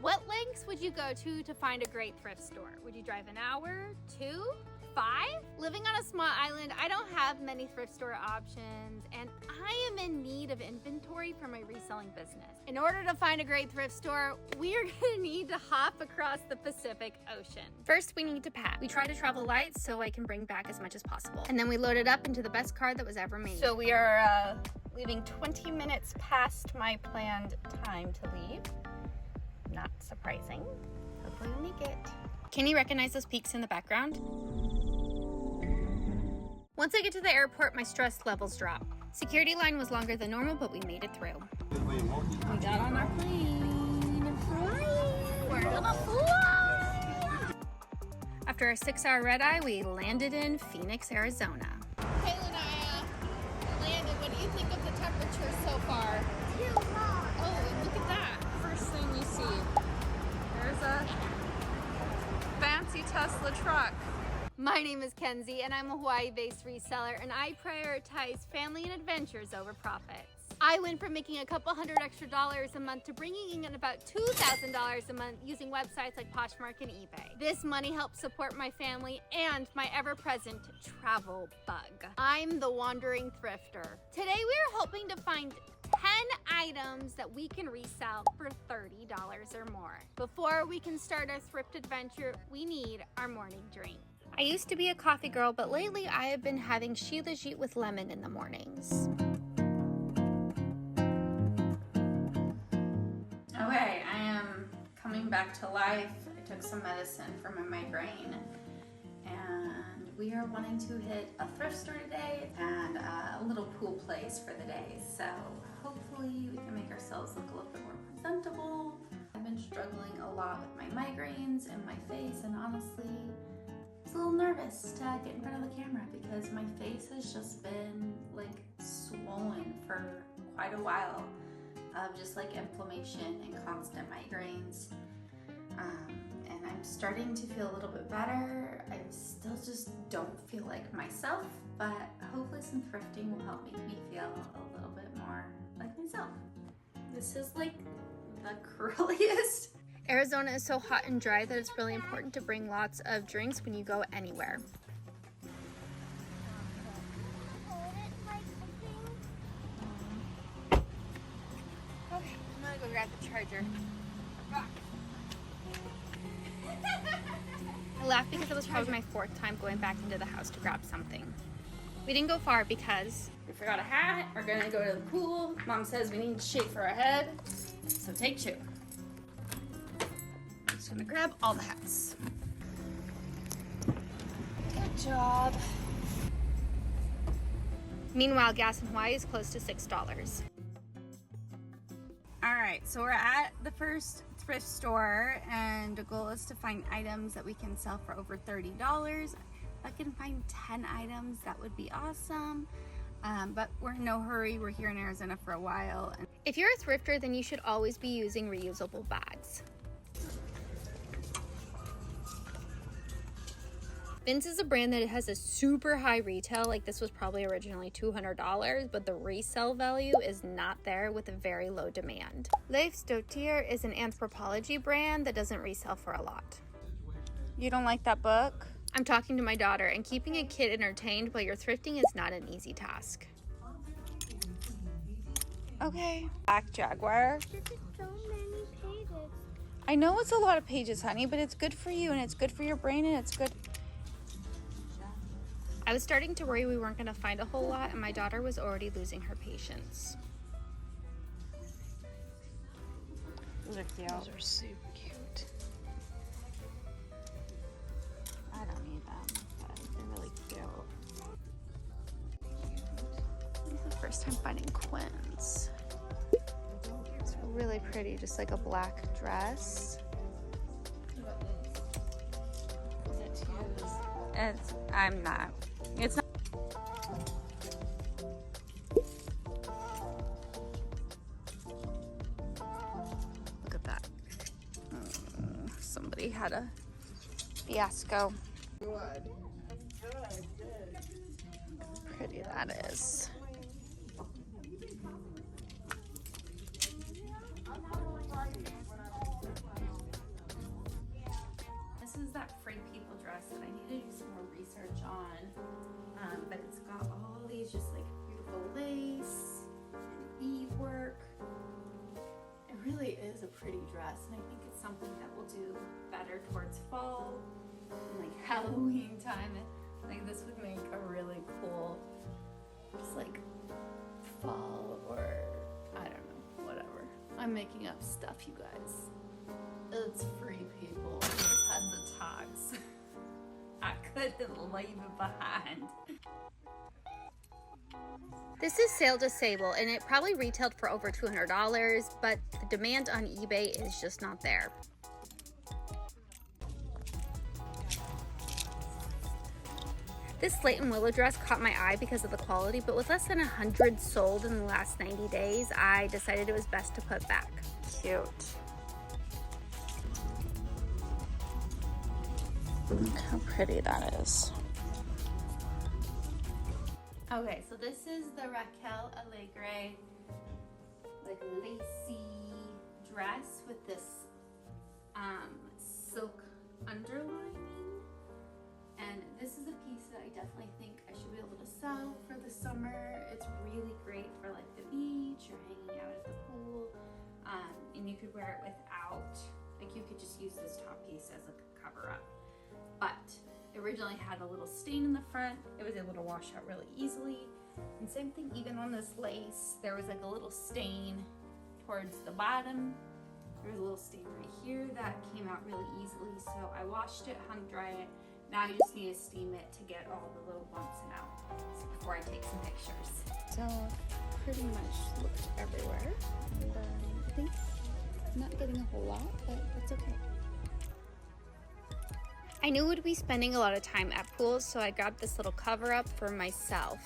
What lengths would you go to find a great thrift store? Would you drive an hour, 2, 5? Living on a small island, I don't have many thrift store options, and I am in need of inventory for my reselling business. In order to find a great thrift store, we are gonna need to hop across the Pacific Ocean. First, we need to pack. We try to travel light so I can bring back as much as possible. And then we load it up into the best car that was ever made. So we are leaving 20 minutes past my planned time to leave. Not surprising. Hopefully we make it. Can you recognize those peaks in the background? Once I get to the airport, my stress levels drop. Security line was longer than normal, but we made it through. We got on our plane and flying. We're gonna fly! After a 6-hour red-eye, we landed in Phoenix, Arizona. Hey, Lanaya. Landon, what do you think of the temperature so far? Too hot. Oh, look at that. First thing you see. There's a fancy Tesla truck. My name is Kenzie, and I'm a Hawaii-based reseller, and I prioritize family and adventures over profits. I went from making a couple $100 extra a month to bringing in about $2,000 a month using websites like Poshmark and eBay. This money helps support my family and my ever-present travel bug. I'm the wandering thrifter. Today we are hoping to find 10 items that we can resell for $30 or more. Before we can start our thrift adventure, we need our morning drink. I used to be a coffee girl, but lately I have been having Sheila Jute with lemon in the mornings. Okay, I am coming back to life. I took some medicine for my migraine, and we are wanting to hit a thrift store today and a little pool place for the day. So hopefully we can make ourselves look a little bit more presentable. I've been struggling a lot with my migraines and my face, and honestly, I was a little nervous to get in front of the camera because my face has just been like swollen for quite a while of just like inflammation and constant migraines. And I'm starting to feel a little bit better. I still just don't feel like myself, but hopefully some thrifting will help make me feel a little bit more like myself. This is like the curliest. Arizona is so hot and dry that it's really important to bring lots of drinks when you go anywhere. Hold it like the thing. Okay, I'm gonna go grab the charger. I laughed because it was probably my 4th time going back into the house to grab something. We didn't go far because we forgot a hat. We're gonna go to the pool. Mom says we need shade for our head, so take 2. Just gonna grab all the hats. Good job. Meanwhile, gas in Hawaii is close to $6. All right, so we're at the first thrift store, and the goal is to find items that we can sell for over $30. If I can find 10 items, that would be awesome. But we're in no hurry. We're here in Arizona for a while. If you're a thrifter, then you should always be using reusable bags. Vince is a brand that has a super high retail. Like, this was probably originally $200, but the resale value is not there with a very low demand. Leif Stoutier is an anthropology brand that doesn't resell for a lot. You don't like that book? I'm talking to my daughter, and keeping a kid entertained while you're thrifting is not an easy task. Okay. Black Jaguar. This is so many pages. I know it's a lot of pages, honey, but it's good for you, and it's good for your brain, and it's good. I was starting to worry we weren't going to find a whole lot, and my daughter was already losing her patience. Those are cute. Those are super cute. I don't need them, but they're really cute. This is the first time finding Quins. It's really pretty, just like a black dress. I'm not. It's not. Look at that. Somebody had a fiasco. Good. How pretty that is. is just like beautiful lace and beadwork. It really is a pretty dress, and I think it's something that will do better towards fall and like Halloween time. Like this would make a really cool, just like fall or I don't know, whatever. I'm making up stuff, you guys. It's free, people. I've had the tags. I couldn't leave it behind. This is sale disable and it probably retailed for over $200, but the demand on eBay is just not there. This slate and willow dress caught my eye because of the quality, but with less than 100 sold in the last 90 days, I decided it was best to put back. Cute. Look how pretty that is. Okay, so this is the Raquel Alegre like lacy dress with this silk underlining. And this is a piece that I definitely think I should be able to sell for the summer. It's really great for like the beach or hanging out at the pool. And you could wear it without, like you could just use this top piece as a cover up. But it originally had a little stain in the front. It was able to wash out really easily. And same thing even on this lace, there was like a little stain towards the bottom. There was a little stain right here that came out really easily. So I washed it, hung dry it. Now you just need to steam it to get all the little bumps out before I take some pictures. So pretty much looked everywhere. And I think I'm not getting a whole lot, but that's okay. I knew we'd be spending a lot of time at pools, so I grabbed this little cover up for myself.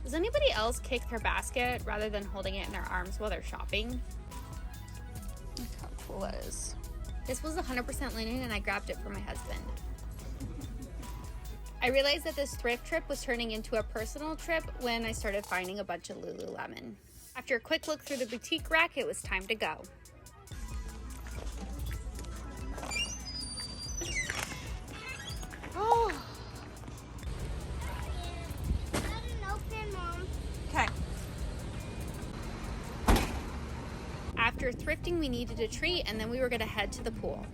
Does anybody else kick their basket rather than holding it in their arms while they're shopping? Look how cool that is. This was 100% linen and I grabbed it for my husband. I realized that this thrift trip was turning into a personal trip when I started finding a bunch of Lululemon. After a quick look through the boutique rack, it was time to go. Oh, Got an open, Mom. okay. After thrifting, we needed a treat and then we were gonna head to the pool.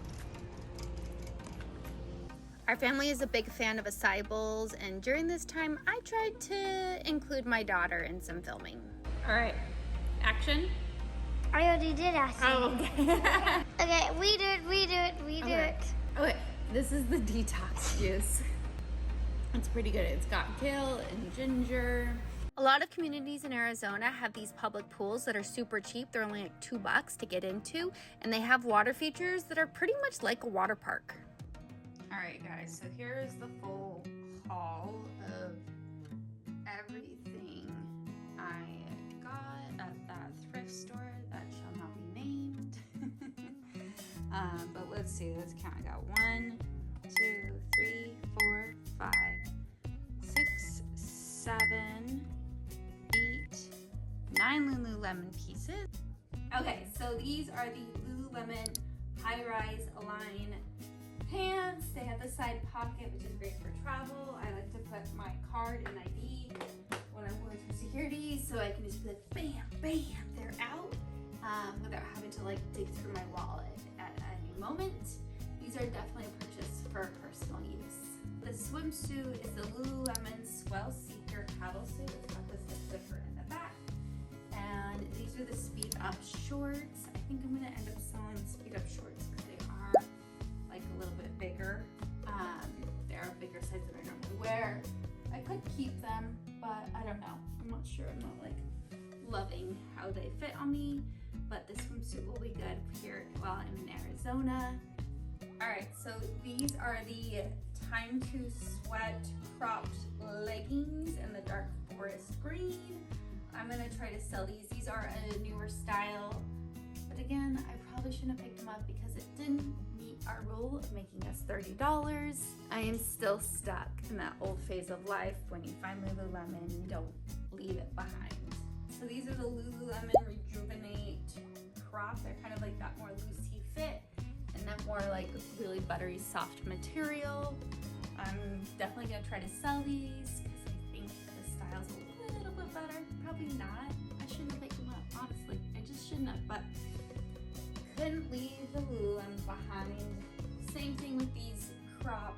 Our family is a big fan of acai bowls, and during this time, I tried to include my daughter in some filming. All right, action. I already did ask you. Oh, okay. Okay, we do it. Okay, this is the detox juice. It's pretty good. It's got kale and ginger. A lot of communities in Arizona have these public pools that are super cheap. They're only like $2 to get into, and they have water features that are pretty much like a water park. All right, guys, so here's the full haul of everything I got at that thrift store that shall not be named. But let's see, let's count. I got 1, 2, 3, 4, 5, 6, 7, 8, 9 Lululemon pieces. Okay, so these are the Lululemon high-rise Align pants. They have the side pocket, which is great for travel. I like to put my card and ID when I'm going through security, so I can just be like, bam, bam, they're out, without having to like dig through my wallet at any moment. These are definitely a purchase for personal use. The swimsuit is the Lululemon Swell Seeker paddle suit. It's got this zipper in the back. And these are the speed up shorts. I think I'm gonna end up selling the speed up shorts because they are like a little bit bigger. They're a bigger size than I normally wear. I could keep them, but I don't know. I'm not sure. I'm not like loving how they fit on me, but this swimsuit will be good here while I'm in Arizona. All right, so these are the Time to Sweat cropped leggings in the dark forest green. I'm gonna try to sell these. These are a newer style, but again, I probably shouldn't have picked them up because it didn't meet our rule of making us $30. I am still stuck in that old phase of life when you find Lululemon, you don't leave it behind. So these are the Lululemon Rejuvenate crop. They're kind of like that more loosey fit and that more like really buttery soft material. I'm definitely gonna try to sell these because I think the styles reseller? Probably not. I shouldn't have picked them up, honestly. I just shouldn't have, but couldn't leave the Lululemon behind. Same thing with these crop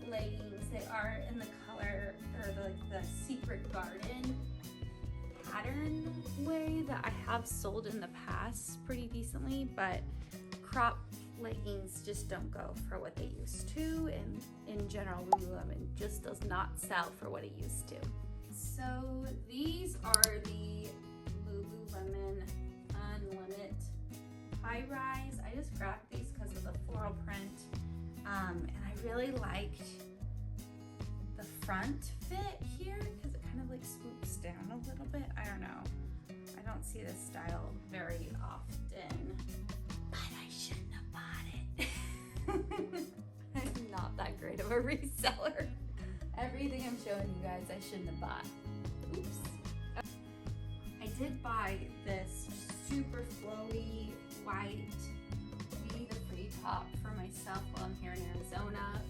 leggings. They are in the color, or the Secret Garden pattern way that I have sold in the past pretty decently, but crop leggings just don't go for what they used to, and in general Lululemon just does not sell for what it used to. So these are the Lululemon Unlimited high rise. I just grabbed these because of the floral print, and I really liked the front fit here because it kind of like swoops down a little bit. I don't know, I don't see this style very often, but I shouldn't have bought it. I'm not that great of a reseller. Everything I'm showing you guys I shouldn't have bought. Oops. I did buy this super flowy white Be the Free top for myself while I'm here in Arizona.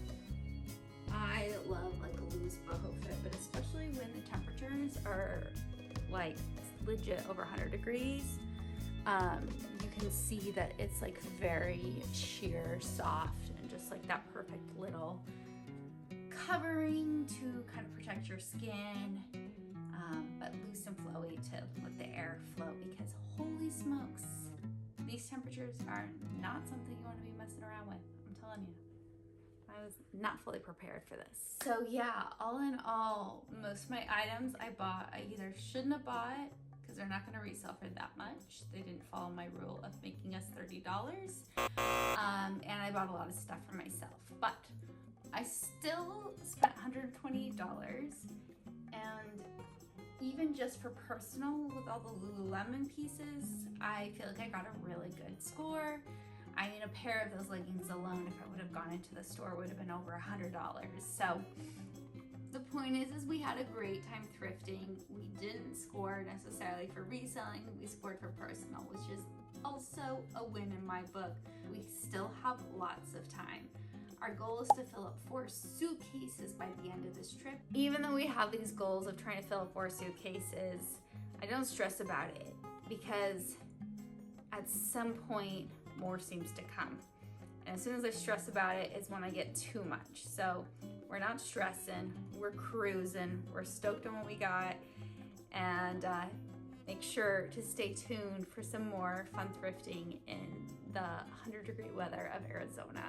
I love like a loose boho fit, but especially when the temperatures are like legit over 100 degrees, you can see that it's like very sheer, soft, and just like that perfect little covering to kind of protect your skin, but loose and flowy to let the air flow, because holy smokes, these temperatures are not something you want to be messing around with. I'm telling you. I was not fully prepared for this. So yeah, all in all, most of my items I bought, I either shouldn't have bought because they're not gonna resell for that much. They didn't follow my rule of making us $30. And I bought a lot of stuff for myself, but I still spent $128, and even just for personal with all the Lululemon pieces, I feel like I got a really good score. I mean, a pair of those leggings alone, if I would have gone into the store, would have been over $100. So the point is we had a great time thrifting. We didn't score necessarily for reselling. We scored for personal, which is also a win in my book. We still have lots of time. Our goal is to fill up 4 suitcases by the end of this trip. Even though we have these goals of trying to fill up 4 suitcases, I don't stress about it, because at some point, more seems to come. And as soon as I stress about it is when I get too much. So we're not stressing, we're cruising, we're stoked on what we got, and make sure to stay tuned for some more fun thrifting in the 100-degree weather of Arizona.